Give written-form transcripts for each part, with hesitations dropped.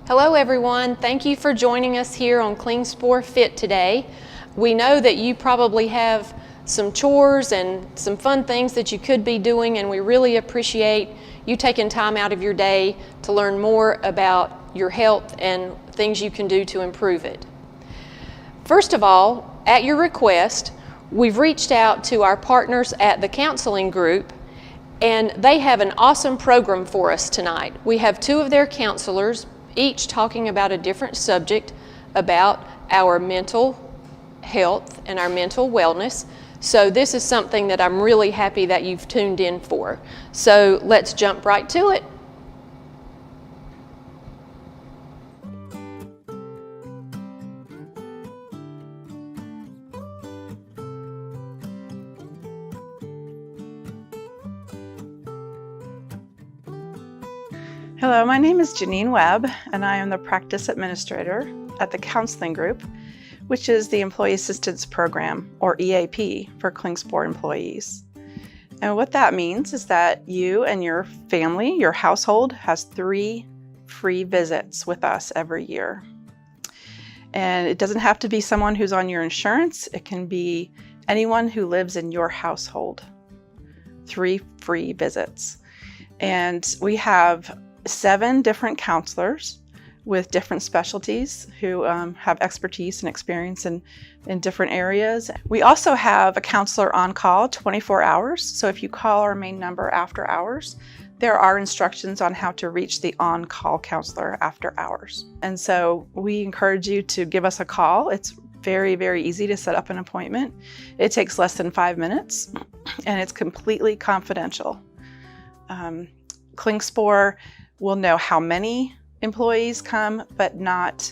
Hello everyone, thank you for joining us here on KlingsporFIT today. We know that you probably have some chores and some fun things that you could be doing, and we really appreciate you taking time out of your day to learn more about your health and things you can do to improve it. First of all, at your request, we've reached out to our partners at the counseling group, and they have an awesome program for us tonight. We have two of their counselors, each talking about a different subject about our mental health and our mental wellness. So this is something that I'm really happy that you've tuned in for. So let's jump right to it. Hello, my name is Janine Webb, and I am the practice administrator at the counseling group, which is the Employee Assistance Program, or EAP, for Klingspor employees. And what that means is that you and your family, your household, has 3 free visits with us every year. And it doesn't have to be someone who's on your insurance. It can be anyone who lives in your household. 3 free visits. And we have 7 different counselors with different specialties who have expertise and experience in different areas. We also have a counselor on call 24 hours. So if you call our main number after hours, there are instructions on how to reach the on-call counselor after hours. And so we encourage you to give us a call. It's very, very easy to set up an appointment. It takes less than 5 minutes, and it's completely confidential. Klingspor will know how many employees come, but not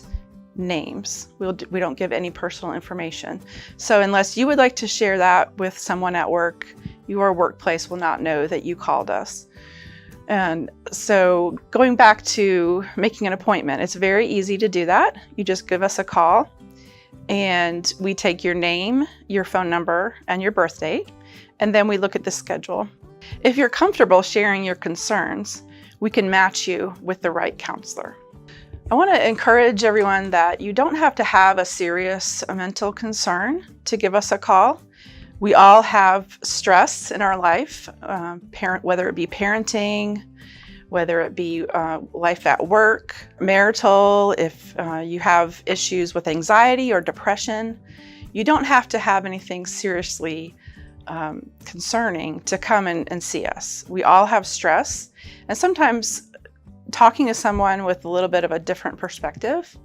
names. We don't give any personal information. So unless you would like to share that with someone at work, your workplace will not know that you called us. And so going back to making an appointment, it's very easy to do that. You just give us a call, and we take your name, your phone number, and your birth date, and then we look at the schedule. If you're comfortable sharing your concerns, we can match you with the right counselor. I want to encourage everyone that you don't have to have a serious mental concern to give us a call. We all have stress in our life, whether it be parenting, whether it be life at work, marital, if you have issues with anxiety or depression. You don't have to have anything seriously concerning to come and see us. We all have stress, and sometimes talking to someone with a little bit of a different perspective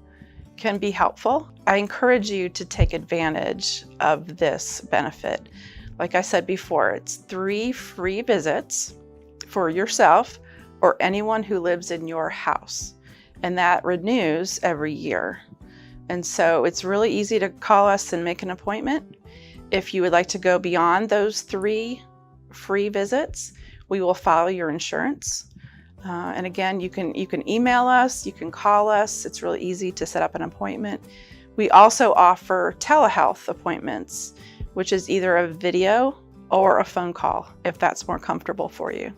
can be helpful. I encourage you to take advantage of this benefit. Like I said before, it's 3 free visits for yourself or anyone who lives in your house, and that renews every year. And so it's really easy to call us and make an appointment. If you would like to go beyond those 3 free visits, we will follow your insurance. And again, you can email us, you can call us. It's really easy to set up an appointment. We also offer telehealth appointments, which is either a video or a phone call, if that's more comfortable for you.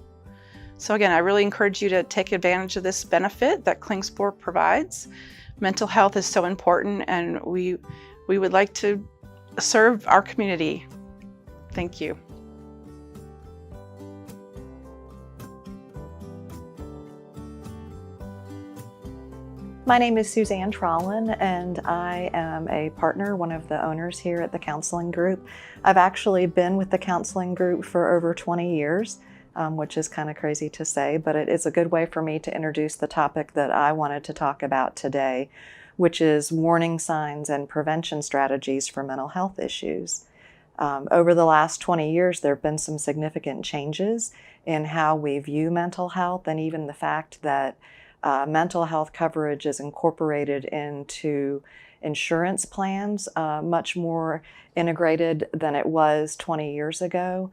So again, I really encourage you to take advantage of this benefit that Klingspor provides. Mental health is so important, and we would like to serve our community. Thank you. My name is Suzanne Trollin, and I am a partner, one of the owners here at the counseling group. I've actually been with the counseling group for over 20 years, which is kind of crazy to say, but it is a good way for me to introduce the topic that I wanted to talk about today, which is warning signs and prevention strategies for mental health issues. Over the last 20 years, there have been some significant changes in how we view mental health, and even the fact that mental health coverage is incorporated into insurance plans, much more integrated than it was 20 years ago.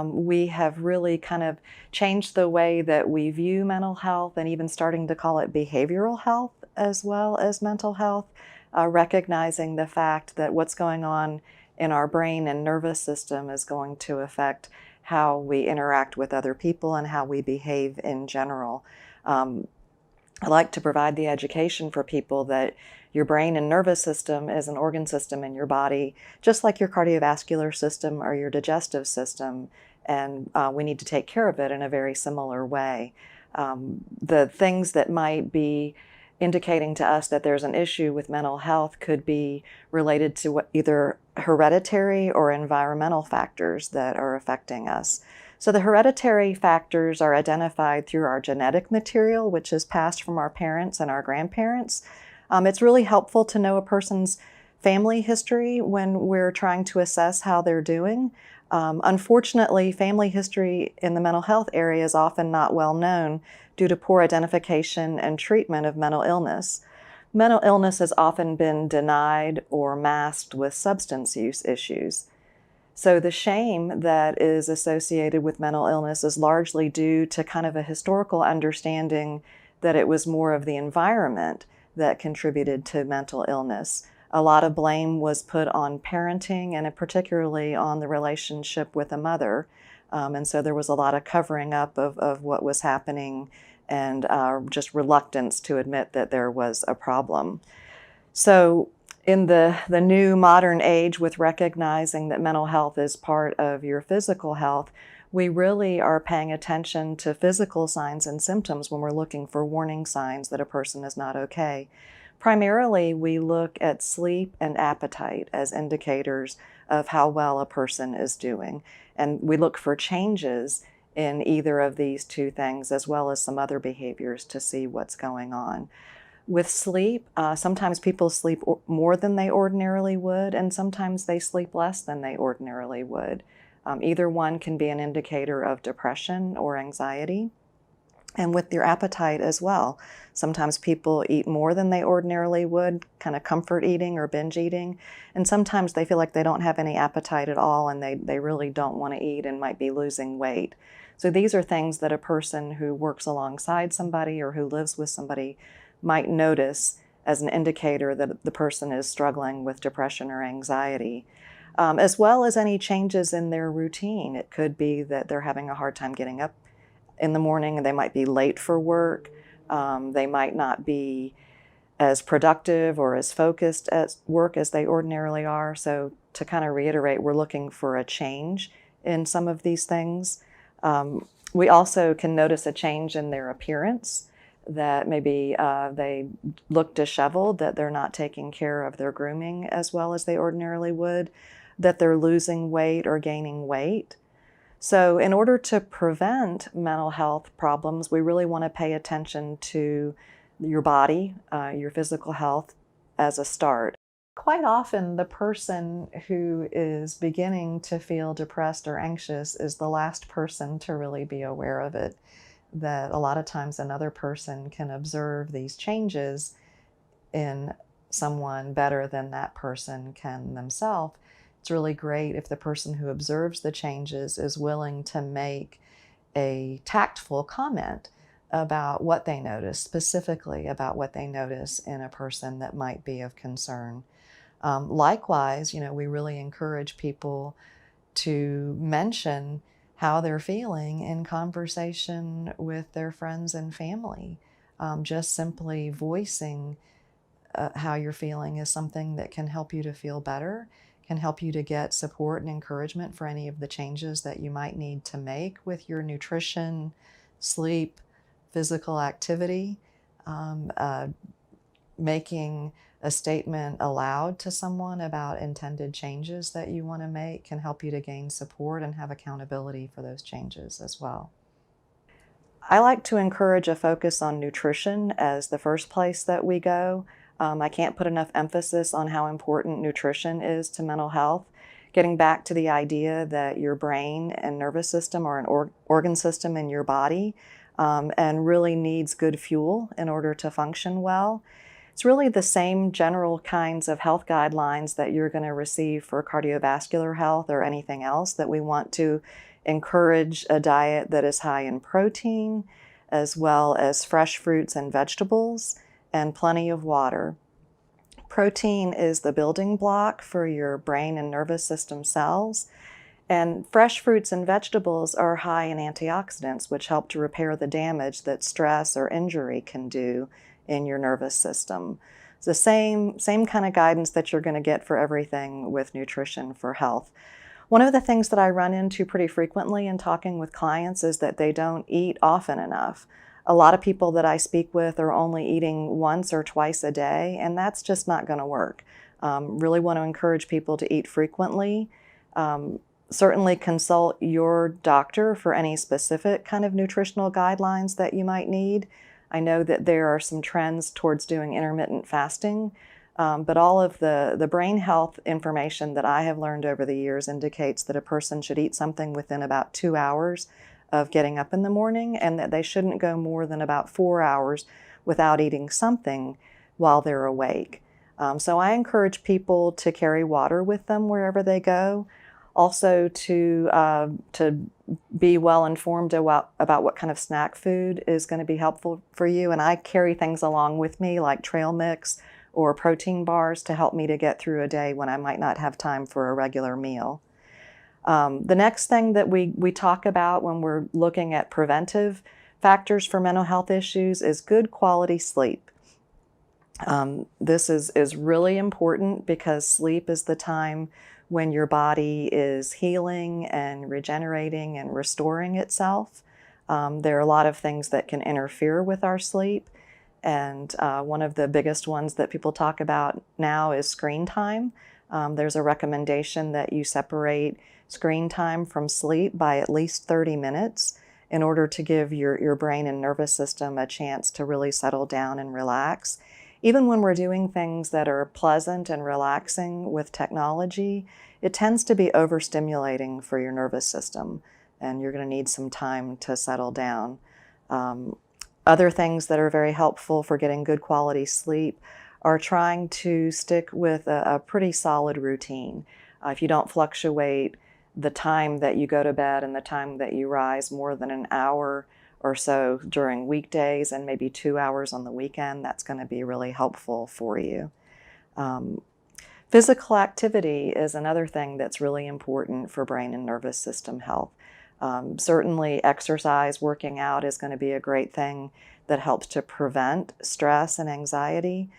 We have really kind of changed the way that we view mental health, and even starting to call it behavioral health as well as mental health, recognizing the fact that what's going on in our brain and nervous system is going to affect how we interact with other people and how we behave in general. I like to provide the education for people that your brain and nervous system is an organ system in your body, just like your cardiovascular system or your digestive system, and we need to take care of it in a very similar way. The things that might be indicating to us that there's an issue with mental health could be related to either hereditary or environmental factors that are affecting us. So the hereditary factors are identified through our genetic material, which is passed from our parents and our grandparents. It's really helpful to know a person's family history when we're trying to assess how they're doing. Unfortunately, family history in the mental health area is often not well known due to poor identification and treatment of mental illness. Mental illness has often been denied or masked with substance use issues. So the shame that is associated with mental illness is largely due to kind of a historical understanding that it was more of the environment that contributed to mental illness. A lot of blame was put on parenting and particularly on the relationship with a mother. And so there was a lot of covering up of what was happening and just reluctance to admit that there was a problem. So in the new modern age, with recognizing that mental health is part of your physical health, we really are paying attention to physical signs and symptoms when we're looking for warning signs that a person is not okay. Primarily, we look at sleep and appetite as indicators of how well a person is doing. And we look for changes in either of these two things, as well as some other behaviors to see what's going on. With sleep, sometimes people sleep more than they ordinarily would, and sometimes they sleep less than they ordinarily would. Either one can be an indicator of depression or anxiety. And with your appetite as well. Sometimes people eat more than they ordinarily would, kind of comfort eating or binge eating. And sometimes they feel like they don't have any appetite at all and they really don't want to eat and might be losing weight. So these are things that a person who works alongside somebody or who lives with somebody might notice as an indicator that the person is struggling with depression or anxiety. As well as any changes in their routine. It could be that they're having a hard time getting up in the morning and they might be late for work. They might not be as productive or as focused at work as they ordinarily are. So to kind of reiterate, we're looking for a change in some of these things. We also can notice a change in their appearance, that maybe they look disheveled, that they're not taking care of their grooming as well as they ordinarily would, that they're losing weight or gaining weight. So in order to prevent mental health problems, we really want to pay attention to your body, your physical health as a start. Quite often, the person who is beginning to feel depressed or anxious is the last person to really be aware of it. That a lot of times another person can observe these changes in someone better than that person can themselves. It's really great if the person who observes the changes is willing to make a tactful comment about what they notice, specifically about what they notice in a person that might be of concern. Likewise, we really encourage people to mention how they're feeling in conversation with their friends and family. Just simply voicing how you're feeling is something that can help you to feel better, can help you to get support and encouragement for any of the changes that you might need to make with your nutrition, sleep, physical activity. Making a statement aloud to someone about intended changes that you want to make can help you to gain support and have accountability for those changes as well. I like to encourage a focus on nutrition as the first place that we go. I can't put enough emphasis on how important nutrition is to mental health. Getting back to the idea that your brain and nervous system are an organ system in your body and really needs good fuel in order to function well. It's really the same general kinds of health guidelines that you're going to receive for cardiovascular health or anything else, that we want to encourage a diet that is high in protein, as well as fresh fruits and vegetables, and plenty of water. Protein is the building block for your brain and nervous system cells, And fresh fruits and vegetables are high in antioxidants, which help to repair the damage that stress or injury can do in your nervous system. It's the same kind of guidance that you're going to get for everything with nutrition for health. One of the things that I run into pretty frequently in talking with clients is that they don't eat often enough. A lot of people that I speak with are only eating once or twice a day, and that's just not going to work. Really want to encourage people to eat frequently. Certainly consult your doctor for any specific kind of nutritional guidelines that you might need. I know that there are some trends towards doing intermittent fasting, but all of the brain health information that I have learned over the years indicates that a person should eat something within about 2 hours of getting up in the morning, and that they shouldn't go more than about 4 hours without eating something while they're awake. So I encourage people to carry water with them wherever they go. Also to be well informed about what kind of snack food is going to be helpful for you. And I carry things along with me like trail mix or protein bars to help me to get through a day when I might not have time for a regular meal. The next thing that we talk about when we're looking at preventive factors for mental health issues is good quality sleep. This is really important because sleep is the time when your body is healing and regenerating and restoring itself. There are a lot of things that can interfere with our sleep, and one of the biggest ones that people talk about now is screen time. There's a recommendation that you separate screen time from sleep by at least 30 minutes in order to give your brain and nervous system a chance to really settle down and relax. Even when we're doing things that are pleasant and relaxing with technology, it tends to be overstimulating for your nervous system, and you're going to need some time to settle down. Other things that are very helpful for getting good quality sleep are trying to stick with a pretty solid routine. If you don't fluctuate the time that you go to bed and the time that you rise more than an hour or so during weekdays and maybe 2 hours on the weekend, that's going to be really helpful for you. Physical activity is another thing that's really important for brain and nervous system health. Certainly exercise, working out is going to be a great thing that helps to prevent stress and anxiety,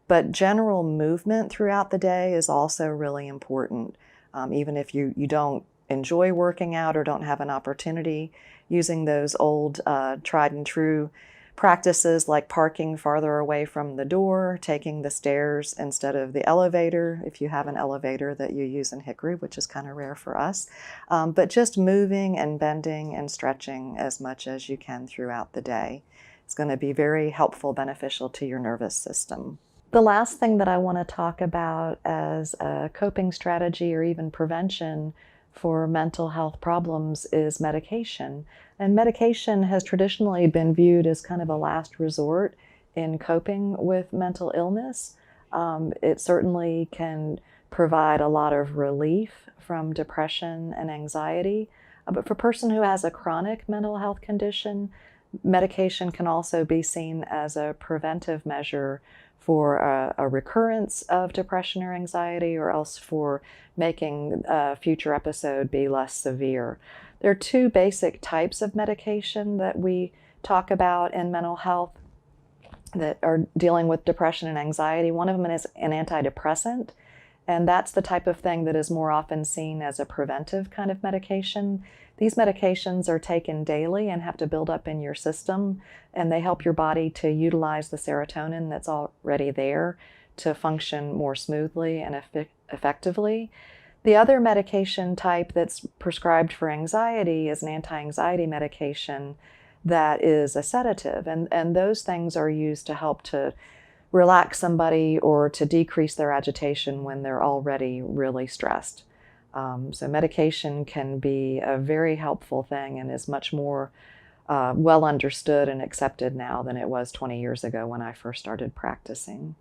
but general movement throughout the day is also really important. Even if you don't enjoy working out or don't have an opportunity, using those old tried and true practices like parking farther away from the door, taking the stairs instead of the elevator, if you have an elevator that you use in Hickory, which is kind of rare for us, but just moving and bending and stretching as much as you can throughout the day. It's going to be very helpful, beneficial to your nervous system. The last thing that I want to talk about as a coping strategy or even prevention for mental health problems is medication. And medication has traditionally been viewed as kind of a last resort in coping with mental illness. It certainly can provide a lot of relief from depression and anxiety. But for a person who has a chronic mental health condition, medication can also be seen as a preventive measure for a recurrence of depression or anxiety, or else for making a future episode be less severe. There are two basic types of medication that we talk about in mental health that are dealing with depression and anxiety. One of them is an antidepressant, and that's the type of thing that is more often seen as a preventive kind of medication. These medications are taken daily and have to build up in your system, and they help your body to utilize the serotonin that's already there to function more smoothly and effectively. The other medication type that's prescribed for anxiety is an anti-anxiety medication that is a sedative, and those things are used to help to relax somebody or to decrease their agitation when they're already really stressed. So medication can be a very helpful thing and is much more well understood and accepted now than it was 20 years ago when I first started practicing.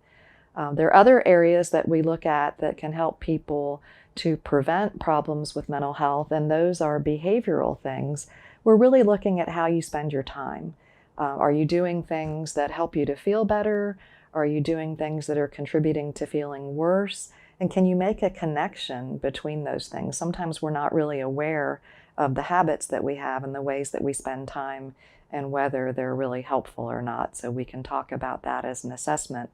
There are other areas that we look at that can help people to prevent problems with mental health, and those are behavioral things. We're really looking at how you spend your time. Are you doing things that help you to feel better? Are you doing things that are contributing to feeling worse? And can you make a connection between those things? Sometimes we're not really aware of the habits that we have and the ways that we spend time and whether they're really helpful or not. So we can talk about that as an assessment.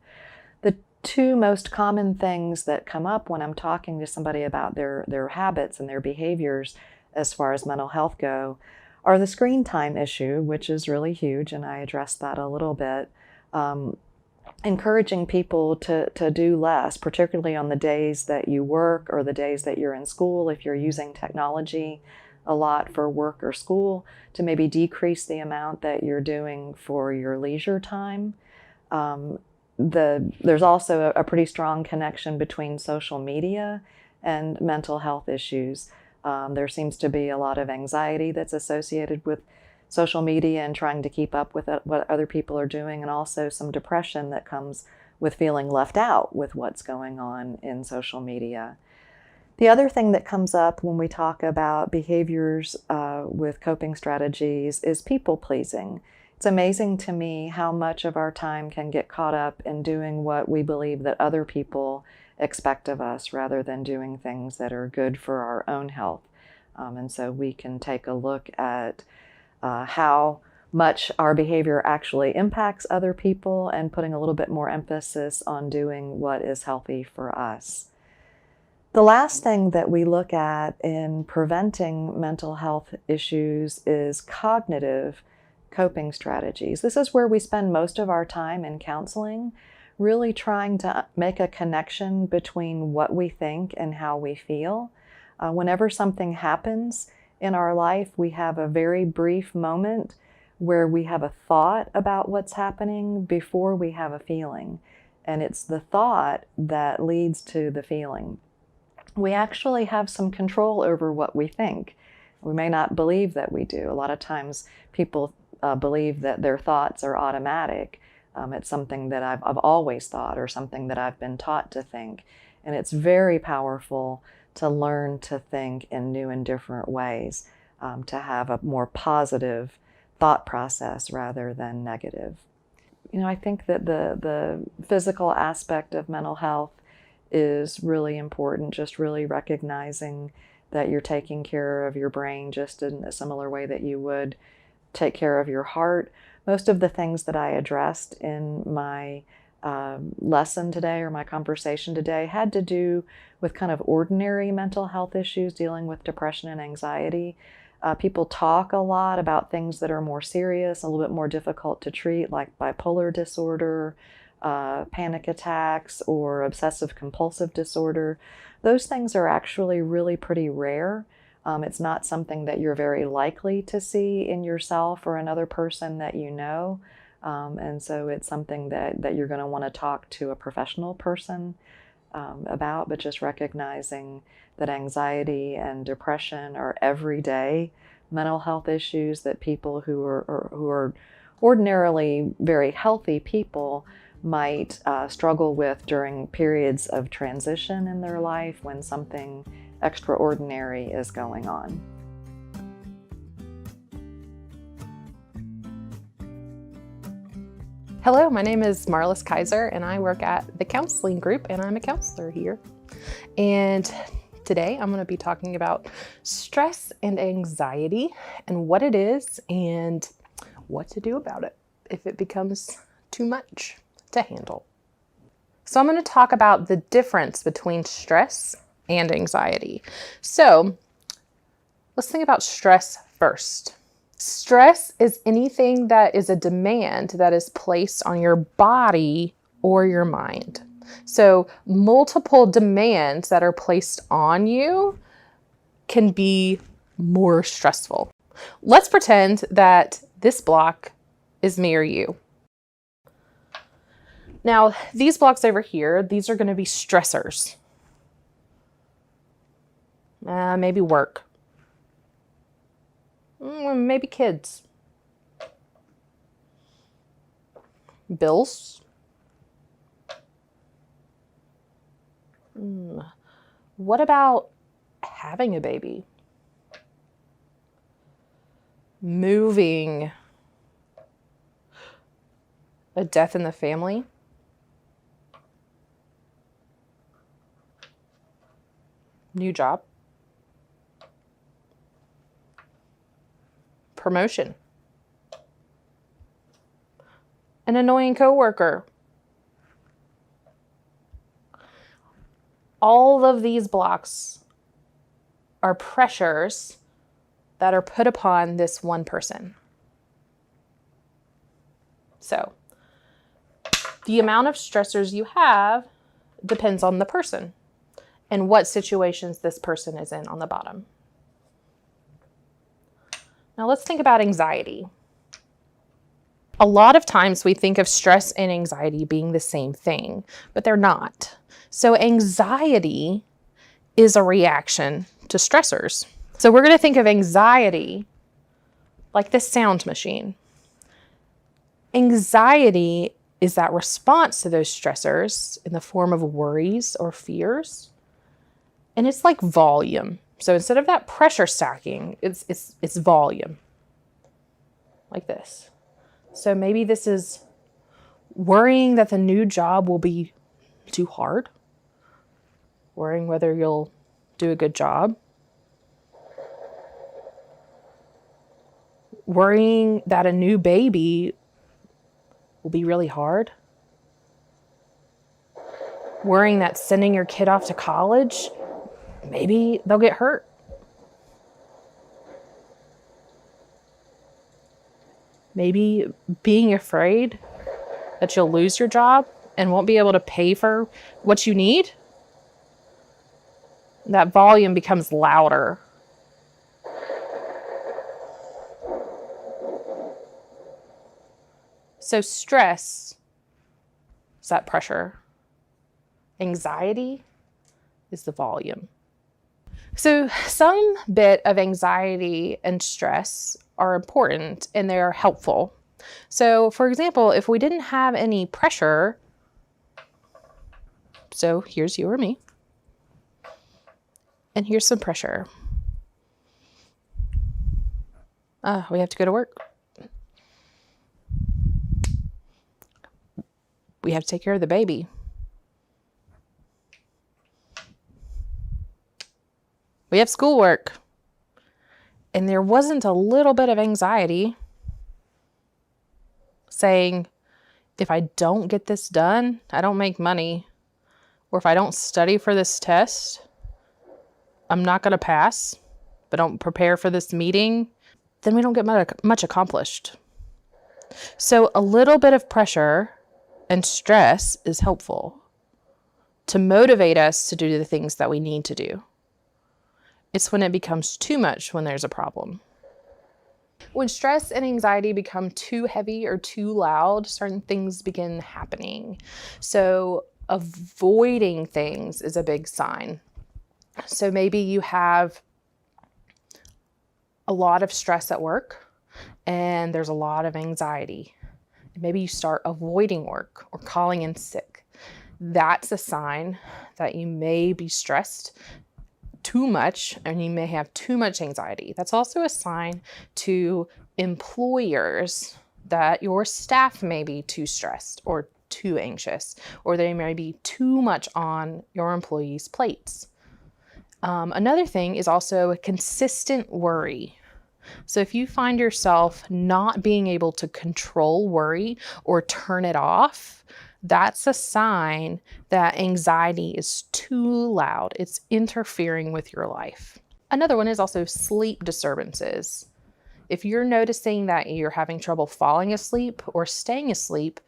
The two most common things that come up when I'm talking to somebody about their habits and their behaviors as far as mental health go are the screen time issue, which is really huge, and I addressed that a little bit. Encouraging people to do less, particularly on the days that you work or the days that you're in school, if you're using technology a lot for work or school, to maybe decrease the amount that you're doing for your leisure time. There's also a pretty strong connection between social media and mental health issues. There seems to be a lot of anxiety that's associated with social media and trying to keep up with what other people are doing, and also some depression that comes with feeling left out with what's going on in social media. The other thing that comes up when we talk about behaviors with coping strategies is people pleasing. It's amazing to me how much of our time can get caught up in doing what we believe that other people expect of us rather than doing things that are good for our own health. And so we can take a look at how much our behavior actually impacts other people and putting a little bit more emphasis on doing what is healthy for us. The last thing that we look at in preventing mental health issues is cognitive coping strategies. This is where we spend most of our time in counseling, really trying to make a connection between what we think and how we feel. Whenever something happens in our life, we have a very brief moment where we have a thought about what's happening before we have a feeling. And it's the thought that leads to the feeling. We actually have some control over what we think. We may not believe that we do. A lot of times people believe that their thoughts are automatic. It's something that I've always thought, or something that I've been taught to think. And it's very powerful to learn to think in new and different ways, to have a more positive thought process rather than negative. You know, I think that the physical aspect of mental health is really important, just really recognizing that you're taking care of your brain just in a similar way that you would take care of your heart. Most of the things that I addressed in my lesson today, or my conversation today, had to do with kind of ordinary mental health issues, dealing with depression and anxiety. People talk a lot about things that are more serious, a little bit more difficult to treat, like bipolar disorder, panic attacks, or obsessive compulsive disorder. Those things are actually really pretty rare. It's not something that you're very likely to see in yourself or another person that you know. And so it's something that you're going to want to talk to a professional person about, but just recognizing that anxiety and depression are everyday mental health issues that people who are ordinarily very healthy people might struggle with during periods of transition in their life when something extraordinary is going on. Hello, my name is Marlis Kaiser, and I work at the counseling group, and I'm a counselor here. And today I'm going to be talking about stress and anxiety and what it is and what to do about it if it becomes too much to handle. So I'm going to talk about the difference between stress and anxiety. So let's think about stress first. Stress is anything that is a demand that is placed on your body or your mind. So multiple demands that are placed on you can be more stressful. Let's pretend that this block is me or you. Now, these blocks over here, these are going to be stressors. Maybe work. Maybe kids. Bills. What about having a baby? Moving. A death in the family. New job. Promotion. An annoying coworker. All of these blocks are pressures that are put upon this one person. So, the amount of stressors you have depends on the person and what situations this person is in on the bottom. Now let's think about anxiety. A lot of times we think of stress and anxiety being the same thing, but they're not. So anxiety is a reaction to stressors. So we're going to think of anxiety like this sound machine. Anxiety is that response to those stressors in the form of worries or fears. And it's like volume. So instead of that pressure stacking, it's volume. Like this. So maybe this is worrying that the new job will be too hard. Worrying whether you'll do a good job. Worrying that a new baby will be really hard. Worrying that sending your kid off to college, maybe they'll get hurt. Maybe being afraid that you'll lose your job and won't be able to pay for what you need. That volume becomes louder. So stress is that pressure. Anxiety is the volume. So some bit of anxiety and stress are important and they're helpful. So for example, if we didn't have any pressure, so here's you or me, and here's some pressure. We have to go to work. We have to take care of the baby. We have schoolwork. And there wasn't a little bit of anxiety saying, if I don't get this done, I don't make money. Or if I don't study for this test, I'm not going to pass. If I don't prepare for this meeting, then we don't get much accomplished. So a little bit of pressure and stress is helpful to motivate us to do the things that we need to do. It's when it becomes too much when there's a problem. When stress and anxiety become too heavy or too loud, certain things begin happening. So avoiding things is a big sign. So maybe you have a lot of stress at work and there's a lot of anxiety. Maybe you start avoiding work or calling in sick. That's a sign that you may be stressed too much and you may have too much anxiety. That's also a sign to employers that your staff may be too stressed or too anxious, or they may be too much on your employees' plates. Another thing is also a consistent worry. So if you find yourself not being able to control worry or turn it off, that's a sign that anxiety is too loud. It's interfering with your life. Another one is also sleep disturbances. If you're noticing that you're having trouble falling asleep or staying asleep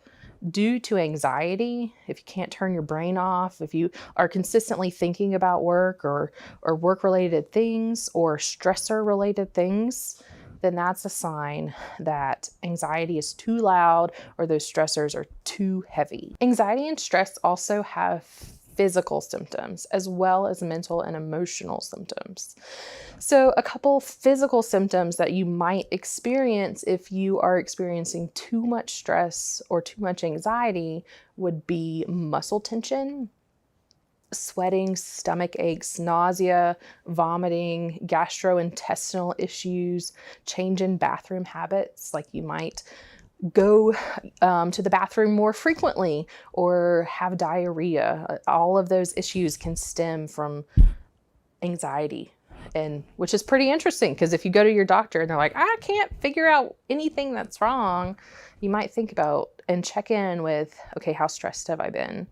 due to anxiety, if you can't turn your brain off, if you are consistently thinking about work or work-related things or stressor-related things, then that's a sign that anxiety is too loud or those stressors are too heavy. Anxiety and stress also have physical symptoms as well as mental and emotional symptoms. So a couple physical symptoms that you might experience if you are experiencing too much stress or too much anxiety would be muscle tension, sweating, stomach aches, nausea, vomiting, gastrointestinal issues, change in bathroom habits, like you might go to the bathroom more frequently or have diarrhea. All of those issues can stem from anxiety. And which is pretty interesting, because if you go to your doctor and they're like, I can't figure out anything that's wrong, you might think about and check in with, okay, how stressed have I been?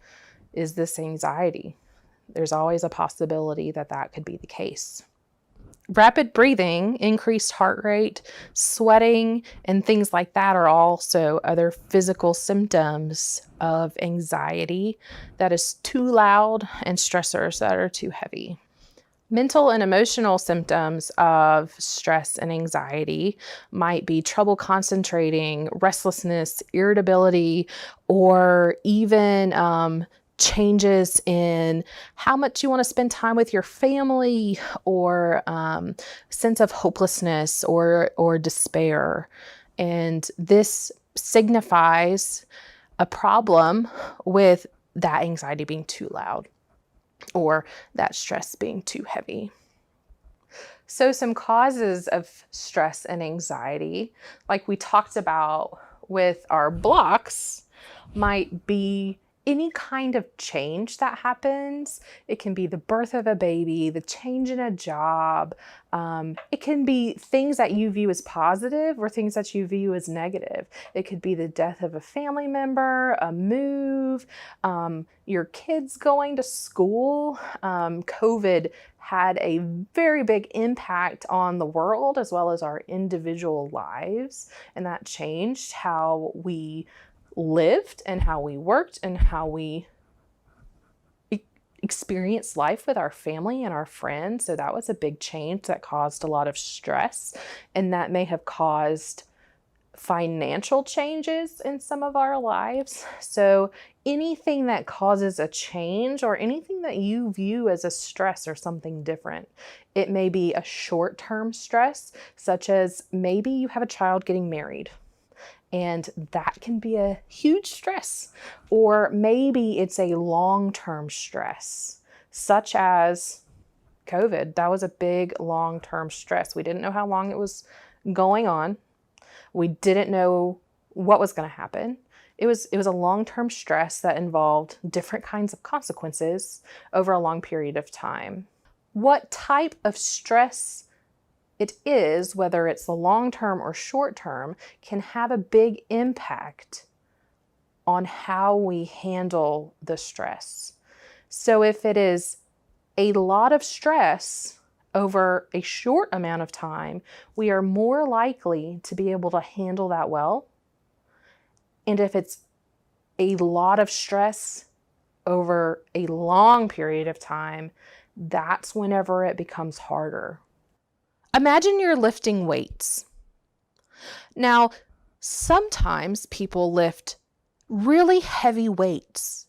Is this anxiety? There's always a possibility that that could be the case. Rapid breathing, increased heart rate, sweating, and things like that are also other physical symptoms of anxiety that is too loud and stressors that are too heavy. Mental and emotional symptoms of stress and anxiety might be trouble concentrating, restlessness, irritability, or even changes in how much you want to spend time with your family, or sense of hopelessness or despair. And this signifies a problem with that anxiety being too loud, or that stress being too heavy. So some causes of stress and anxiety, like we talked about with our blocks, might be any kind of change that happens. It can be the birth of a baby, the change in a job. It can be things that you view as positive or things that you view as negative. It could be the death of a family member, a move, your kids going to school. COVID had a very big impact on the world as well as our individual lives, and that changed how we lived and how we worked and how we experienced life with our family and our friends. So that was a big change that caused a lot of stress, and that may have caused financial changes in some of our lives. So anything that causes a change or anything that you view as a stress or something different, it may be a short-term stress, such as maybe you have a child getting married, and that can be a huge stress. Or maybe it's a long-term stress, such as COVID. That was a big long-term stress. We didn't know how long it was going on. We didn't know what was going to happen. It was a long-term stress that involved different kinds of consequences over a long period of time. What type of stress it is, whether it's the long-term or short-term, can have a big impact on how we handle the stress. So if it is a lot of stress over a short amount of time, we are more likely to be able to handle that well. And if it's a lot of stress over a long period of time, that's whenever it becomes harder. Imagine you're lifting weights. Now, sometimes people lift really heavy weights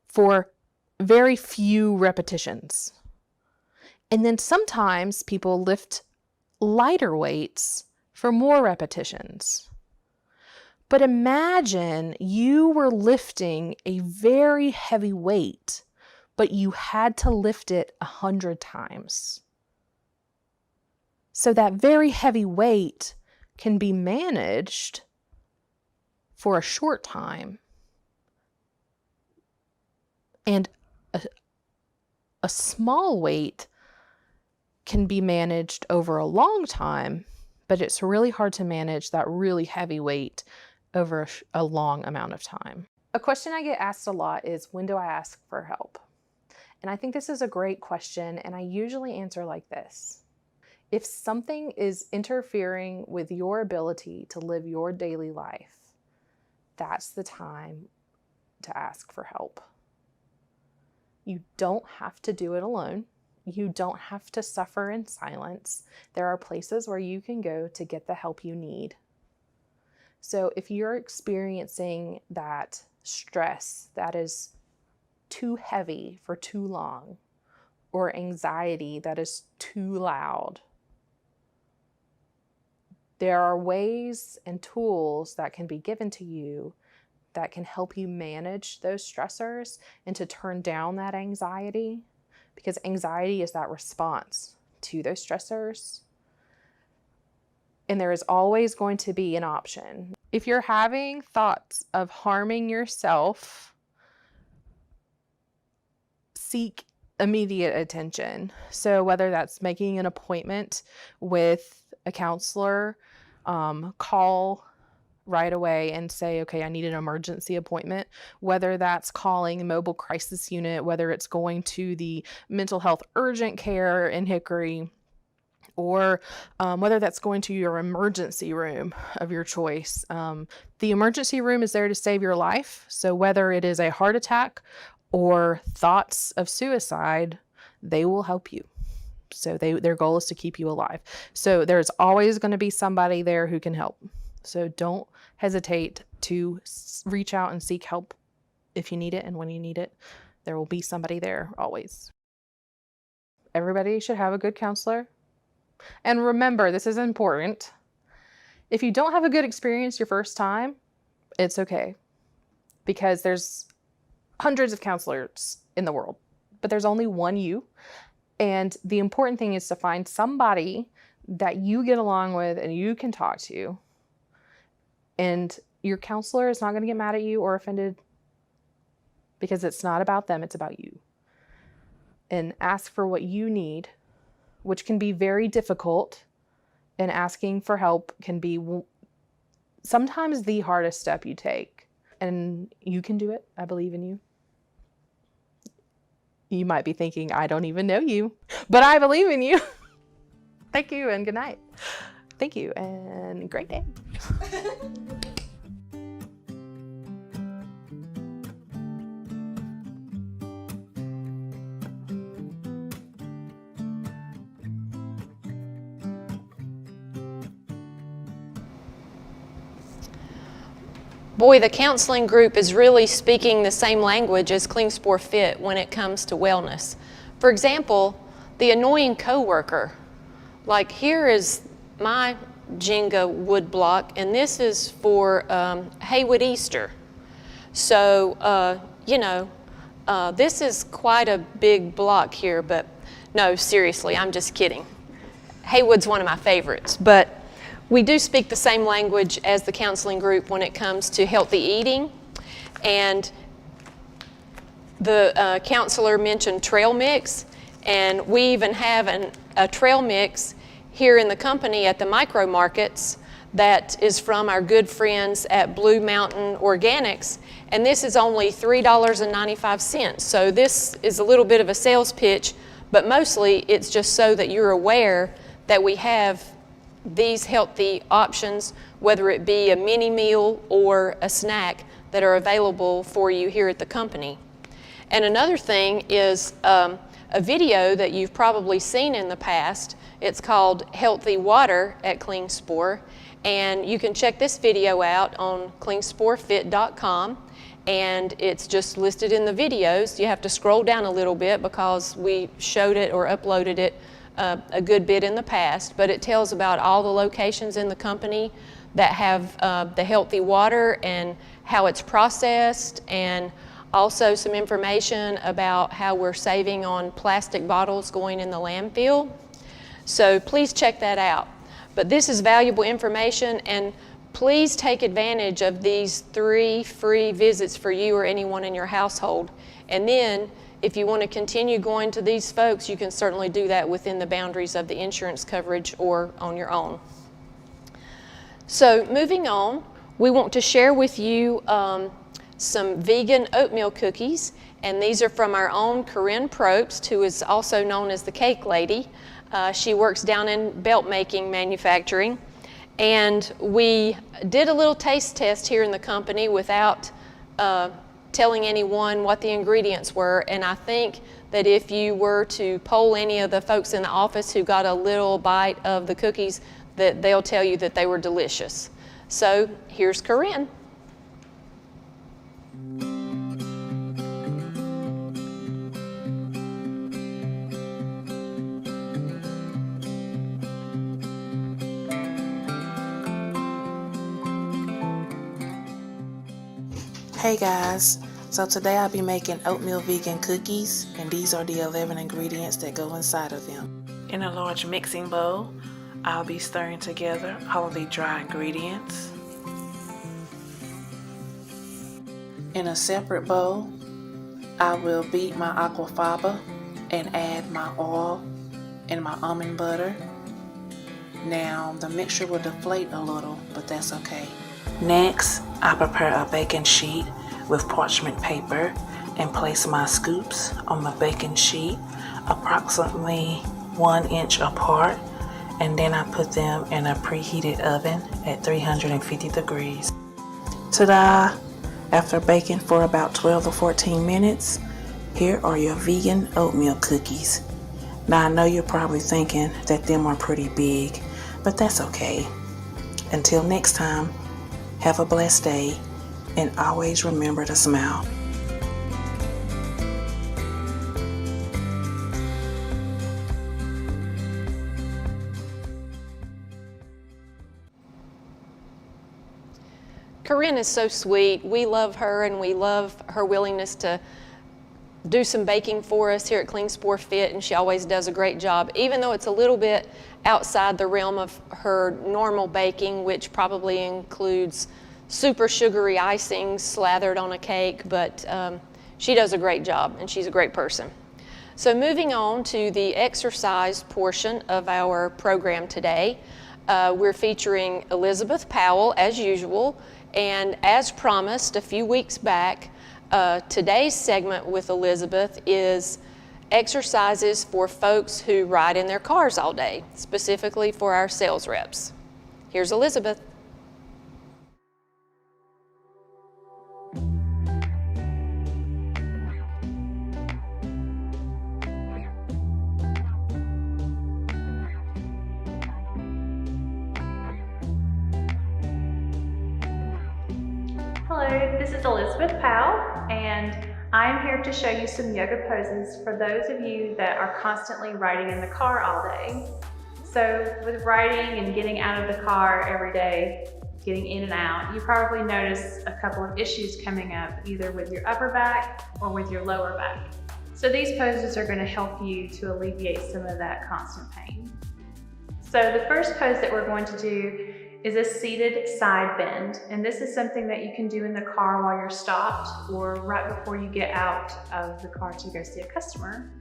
for very few repetitions. And then sometimes people lift lighter weights for more repetitions. But imagine you were lifting a very heavy weight, but you had to lift it 100 times. So that very heavy weight can be managed for a short time. And a small weight can be managed over a long time, but it's really hard to manage that really heavy weight over a long amount of time. A question I get asked a lot is, when do I ask for help? And I think this is a great question, and I usually answer like this. If something is interfering with your ability to live your daily life, that's the time to ask for help. You don't have to do it alone. You don't have to suffer in silence. There are places where you can go to get the help you need. So if you're experiencing that stress that is too heavy for too long, or anxiety that is too loud, there are ways and tools that can be given to you that can help you manage those stressors and to turn down that anxiety, because anxiety is that response to those stressors. And there is always going to be an option. If you're having thoughts of harming yourself, seek immediate attention. So whether that's making an appointment with a counselor, call right away and say, okay, I need an emergency appointment, whether that's calling the mobile crisis unit, whether it's going to the mental health urgent care in Hickory, or whether that's going to your emergency room of your choice. The emergency room is there to save your life. So whether it is a heart attack or thoughts of suicide, they will help you. So their goal is to keep you alive. So there's always going to be somebody there who can help. So don't hesitate to reach out and seek help if you need it, and when you need it. There will be somebody there always. Everybody should have a good counselor. And remember, this is important. If you don't have a good experience your first time, it's okay. Because there's hundreds of counselors in the world, but there's only one you. And the important thing is to find somebody that you get along with and you can talk to. And your counselor is not going to get mad at you or offended, because it's not about them, it's about you. And ask for what you need, which can be very difficult. And asking for help can be sometimes the hardest step you take. And you can do it. I believe in you. You might be thinking, I don't even know you, but I believe in you. Thank you and good night. Thank you and great day. Boy, the counseling group is really speaking the same language as KlingsporFIT when it comes to wellness. For example, the annoying coworker. Like, here is my Jenga wood block, and this is for Haywood Easter. So, this is quite a big block here, but no, seriously, I'm just kidding. Haywood's one of my favorites, but we do speak the same language as the counseling group when it comes to healthy eating. And the counselor mentioned trail mix, and we even have a trail mix here in the company at the micro markets that is from our good friends at Blue Mountain Organics, and this is only $3.95. So this is a little bit of a sales pitch, but mostly it's just so that you're aware that we have these healthy options, whether it be a mini meal or a snack, that are available for you here at the company. And another thing is a video that you've probably seen in the past. It's called Healthy Water at Klingspor, and you can check this video out on KlingsporFIT.com, and it's just listed in the videos. You have to scroll down a little bit because we showed it or uploaded it a good bit in the past, but it tells about all the locations in the company that have the healthy water and how it's processed, and also some information about how we're saving on plastic bottles going in the landfill. So please check that out. But this is valuable information, and please take advantage of these 3 free visits for you or anyone in your household. And then if you want to continue going to these folks, you can certainly do that within the boundaries of the insurance coverage or on your own. So moving on, we want to share with you some vegan oatmeal cookies, and these are from our own Corinne Probst, who is also known as the Cake Lady. She works down in belt making manufacturing, and we did a little taste test here in the company without telling anyone what the ingredients were, and I think that if you were to poll any of the folks in the office who got a little bite of the cookies, that they'll tell you that they were delicious. So here's Corinne. Hey guys, so today I'll be making oatmeal vegan cookies, and these are the 11 ingredients that go inside of them. In a large mixing bowl, I'll be stirring together all the dry ingredients. In a separate bowl, I will beat my aquafaba and add my oil and my almond butter. Now the mixture will deflate a little, but that's okay. Next, I prepare a baking sheet with parchment paper and place my scoops on my baking sheet approximately 1 inch apart, and then I put them in a preheated oven at 350 degrees. Ta-da! After baking for about 12 to 14 minutes, here are your vegan oatmeal cookies. Now I know you're probably thinking that them are pretty big, but that's okay. Until next time, have a blessed day, and always remember to smile. Corinne is so sweet. We love her, and we love her willingness to do some baking for us here at KlingsporFIT, and she always does a great job, even though it's a little bit outside the realm of her normal baking, which probably includes super sugary icing slathered on a cake, but she does a great job, and she's a great person. So moving on to the exercise portion of our program today, we're featuring Elizabeth Powell as usual, and as promised a few weeks back, today's segment with Elizabeth is exercises for folks who ride in their cars all day, specifically for our sales reps. Here's Elizabeth. Hello, this is Elizabeth Powell, and I'm here to show you some yoga poses for those of you that are constantly riding in the car all day. So with riding and getting out of the car every day, getting in and out, you probably notice a couple of issues coming up, either with your upper back or with your lower back. So these poses are going to help you to alleviate some of that constant pain. So the first pose that we're going to do is a seated side bend. And this is something that you can do in the car while you're stopped or right before you get out of the car to go see a customer.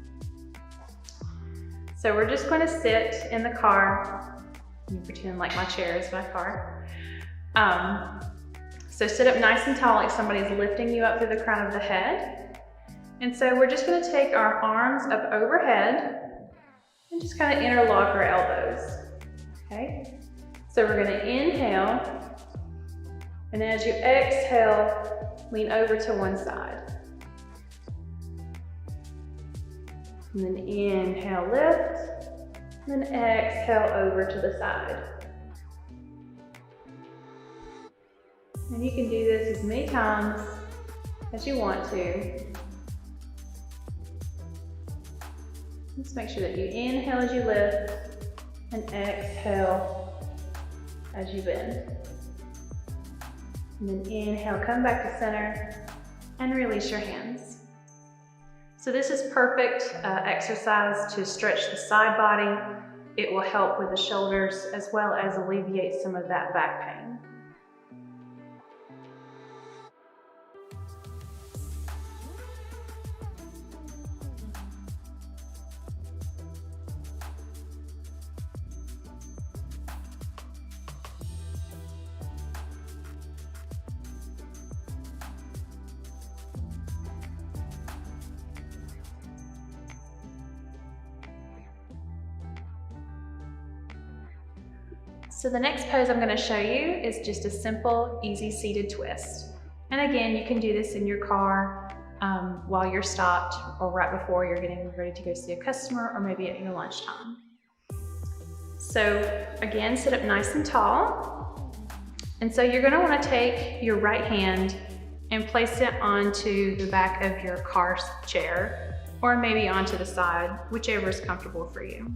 So we're just going to sit in the car. You pretend like my chair is my car. So sit up nice and tall like somebody's lifting you up through the crown of the head. And so we're just going to take our arms up overhead and just kind of interlock our elbows. Okay? So we're going to inhale, and as you exhale, lean over to one side. And then inhale, lift, and then exhale over to the side. And you can do this as many times as you want to. Just make sure that you inhale as you lift, and exhale as you bend. And then inhale, come back to center, and release your hands. So this is perfect exercise to stretch the side body. It will help with the shoulders as well as alleviate some of that back pain. So the next pose I'm going to show you is just a simple, easy seated twist. And again, you can do this in your car while you're stopped or right before you're getting ready to go see a customer or maybe at your lunchtime. So again, sit up nice and tall. And so you're going to want to take your right hand and place it onto the back of your car chair or maybe onto the side, whichever is comfortable for you.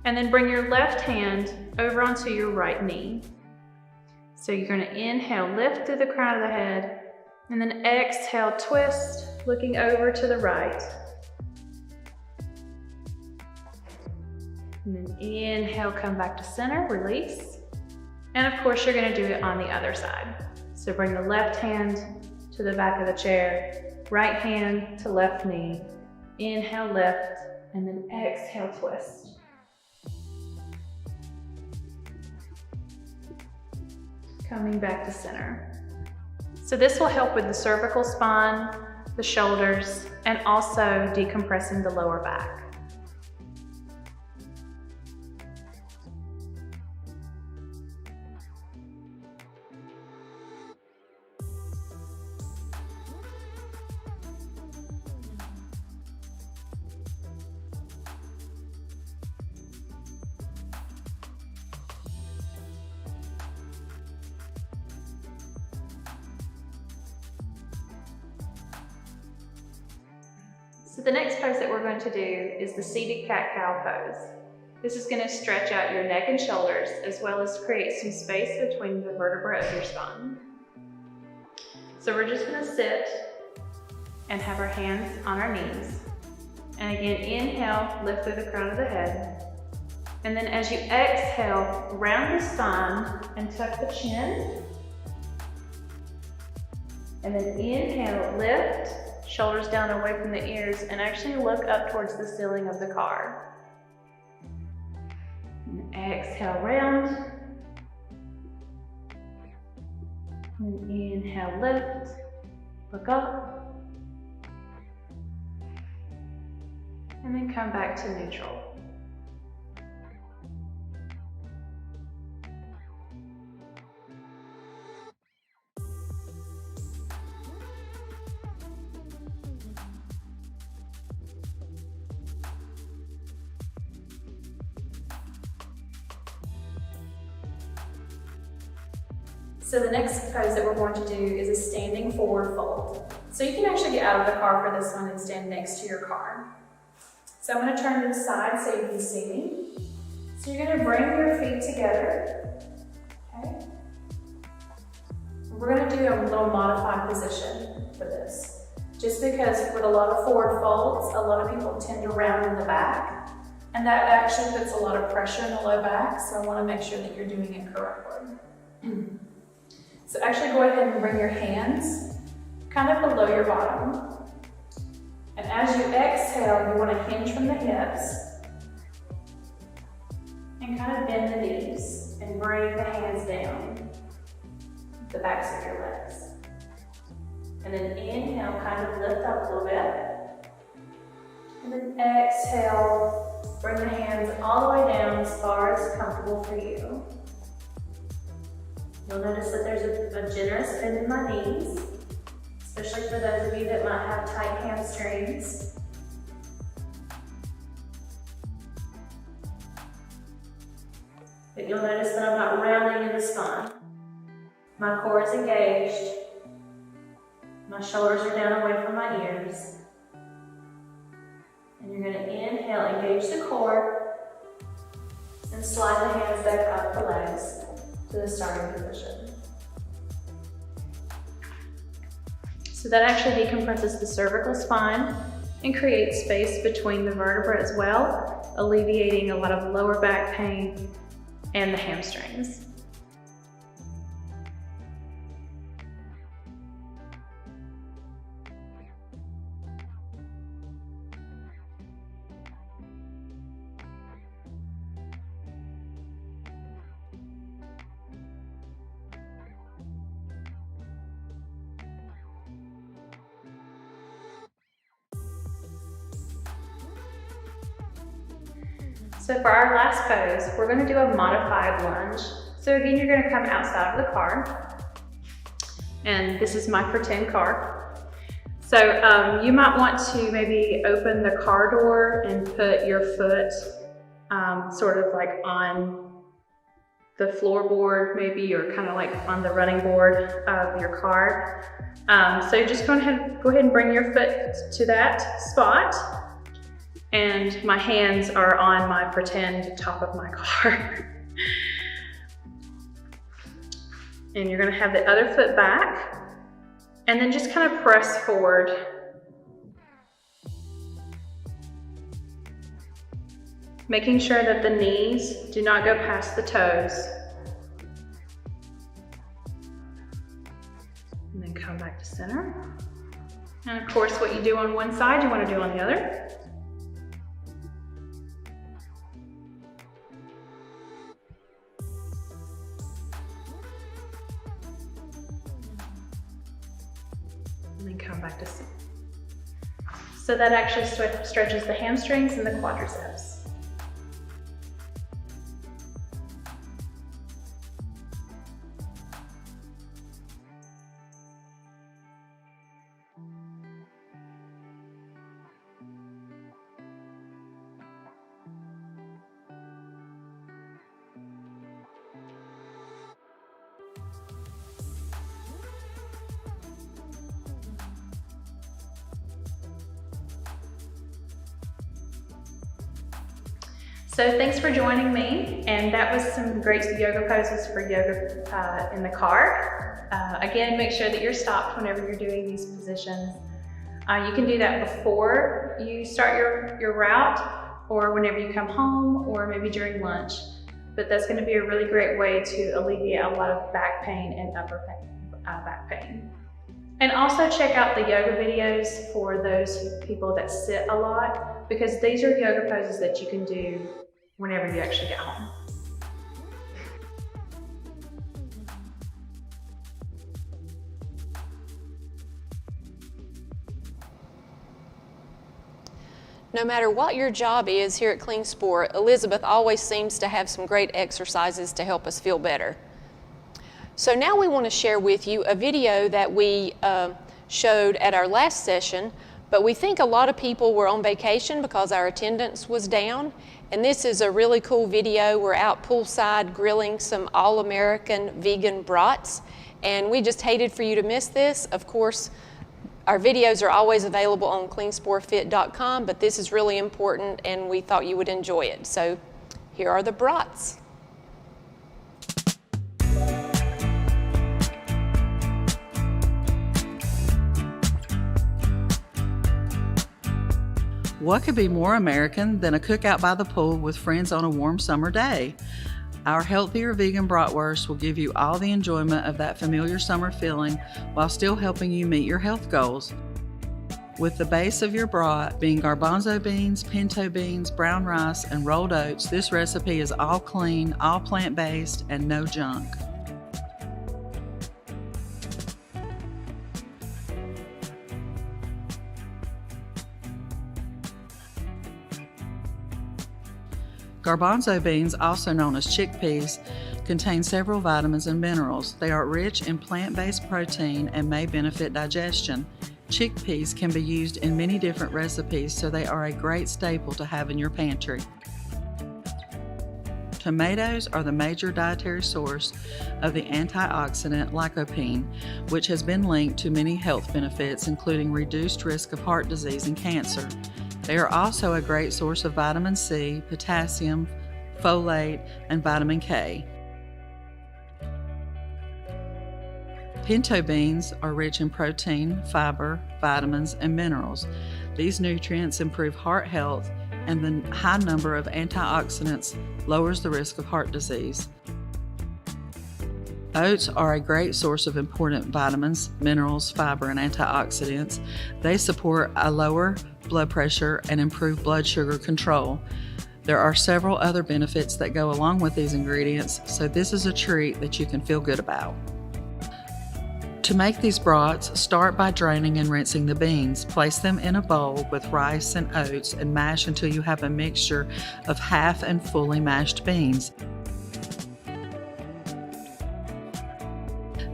And then bring your left hand over onto your right knee. So you're going to inhale, lift through the crown of the head, and then exhale, twist, looking over to the right. And then inhale, come back to center, release. And of course, you're going to do it on the other side. So bring the left hand to the back of the chair, right hand to left knee, Inhale, lift, and then exhale, twist. Coming back to center. So this will help with the cervical spine, the shoulders, and also decompressing the lower back. So the next pose that we're going to do is the seated cat-cow pose. This is going to stretch out your neck and shoulders as well as create some space between the vertebrae of your spine. So we're just going to sit and have our hands on our knees. And again, inhale, lift through the crown of the head. And then as you exhale, round the spine and tuck the chin. And then inhale, lift. Shoulders down away from the ears, and actually look up towards the ceiling of the car. And exhale, round. And inhale, lift. Look up. And then come back to neutral. So the next pose that we're going to do is a standing forward fold. So you can actually get out of the car for this one and stand next to your car. So I'm going to turn to the side so you can see me. So you're going to bring your feet together. Okay. We're going to do a little modified position for this. Just because with a lot of forward folds, a lot of people tend to round in the back. And that actually puts a lot of pressure in the low back. So I want to make sure that you're doing it correctly. So actually go ahead and bring your hands kind of below your bottom. And as you exhale, you want to hinge from the hips and kind of bend the knees and bring the hands down the backs of your legs. And then inhale, kind of lift up a little bit. And then exhale, bring the hands all the way down as far as comfortable for you. You'll notice that there's a generous bend in my knees, especially for those of you that might have tight hamstrings. But you'll notice that I'm not rounding in the spine. My core is engaged. My shoulders are down away from my ears. And you're going to inhale, engage the core, and slide the hands back up the legs to the starting position. So that actually decompresses the cervical spine and creates space between the vertebrae as well, alleviating a lot of lower back pain and the hamstrings. So for our last pose, we're going to do a modified lunge. So again, you're going to come outside of the car. And this is my pretend car. So you might want to maybe open the car door and put your foot sort of like on the floorboard maybe, or kind of like on the running board of your car. So just go ahead and bring your foot to that spot. And my hands are on my pretend top of my car. And you're gonna have the other foot back, and then just kind of press forward. Making sure that the knees do not go past the toes. And then come back to center. And of course, what you do on one side, you want to do on the other. and then come back to sit. So that actually stretches the hamstrings and the quadriceps. So thanks for joining me, and that was some great yoga poses for yoga in the car. Again, make sure that you're stopped whenever you're doing these positions. You can do that before you start your route, or whenever you come home, or maybe during lunch. But that's going to be a really great way to alleviate a lot of back pain and upper back pain. And also check out the yoga videos for those people that sit a lot, because these are yoga poses that you can do whenever you actually get home. No matter what your job is here at KlingSport, Elizabeth always seems to have some great exercises to help us feel better. So now we want to share with you a video that we showed at our last session, but we think a lot of people were on vacation because our attendance was down. And this is a really cool video. We're out poolside grilling some all-American vegan brats, and we just hated for you to miss this. Of course, our videos are always available on KlingsporFIT.com, but this is really important and we thought you would enjoy it. So here are the brats. What could be more American than a cookout by the pool with friends on a warm summer day? Our healthier vegan bratwurst will give you all the enjoyment of that familiar summer feeling while still helping you meet your health goals. With the base of your brat being garbanzo beans, pinto beans, brown rice, and rolled oats, this recipe is all clean, all plant-based, and no junk. Garbanzo beans, also known as chickpeas, contain several vitamins and minerals. They are rich in plant-based protein and may benefit digestion. Chickpeas can be used in many different recipes, so they are a great staple to have in your pantry. Tomatoes are the major dietary source of the antioxidant lycopene, which has been linked to many health benefits, including reduced risk of heart disease and cancer. They are also a great source of vitamin C, potassium, folate, and vitamin K. Pinto beans are rich in protein, fiber, vitamins, and minerals. These nutrients improve heart health, and the high number of antioxidants lowers the risk of heart disease. Oats are a great source of important vitamins, minerals, fiber, and antioxidants. They support a lower blood pressure and improve blood sugar control. There are several other benefits that go along with these ingredients, so this is a treat that you can feel good about. To make these brats, start by draining and rinsing the beans. Place them in a bowl with rice and oats and mash until you have a mixture of half and fully mashed beans.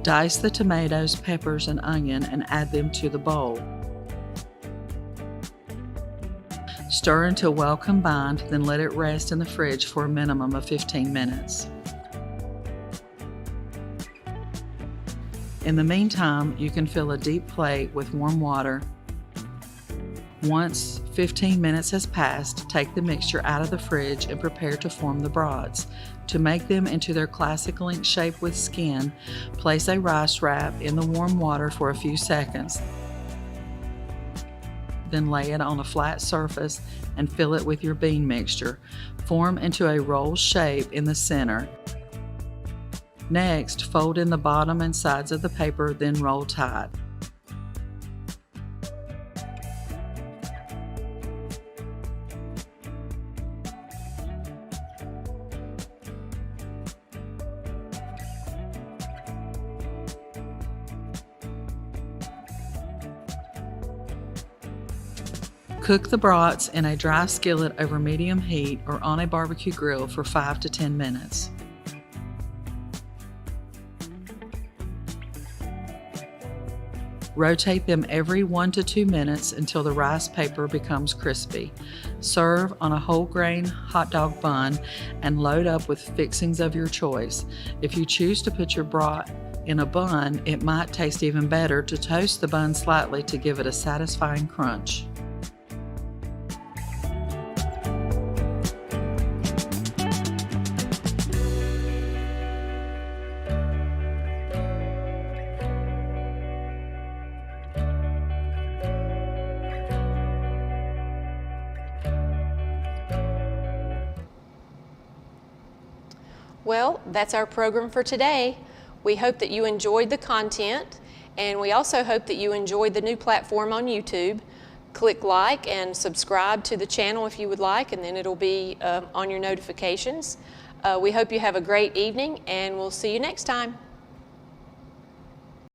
Dice the tomatoes, peppers, and onion and add them to the bowl. Stir until well combined, then let it rest in the fridge for a minimum of 15 minutes. In the meantime, you can fill a deep plate with warm water. Once 15 minutes has passed, take the mixture out of the fridge and prepare to form the brats. To make them into their classic link shape with skin, place a rice wrap in the warm water for a few seconds. Then lay it on a flat surface and fill it with your bean mixture. Form into a roll shape in the center. Next, fold in the bottom and sides of the paper, then roll tight. Cook the brats in a dry skillet over medium heat or on a barbecue grill for 5 to 10 minutes. Rotate them every 1 to 2 minutes until the rice paper becomes crispy. Serve on a whole grain hot dog bun and load up with fixings of your choice. If you choose to put your brat in a bun, it might taste even better to toast the bun slightly to give it a satisfying crunch. Well, that's our program for today. We hope that you enjoyed the content, and we also hope that you enjoyed the new platform on YouTube. Click like and subscribe to the channel if you would like, and then it'll be on your notifications. We hope you have a great evening, and we'll see you next time.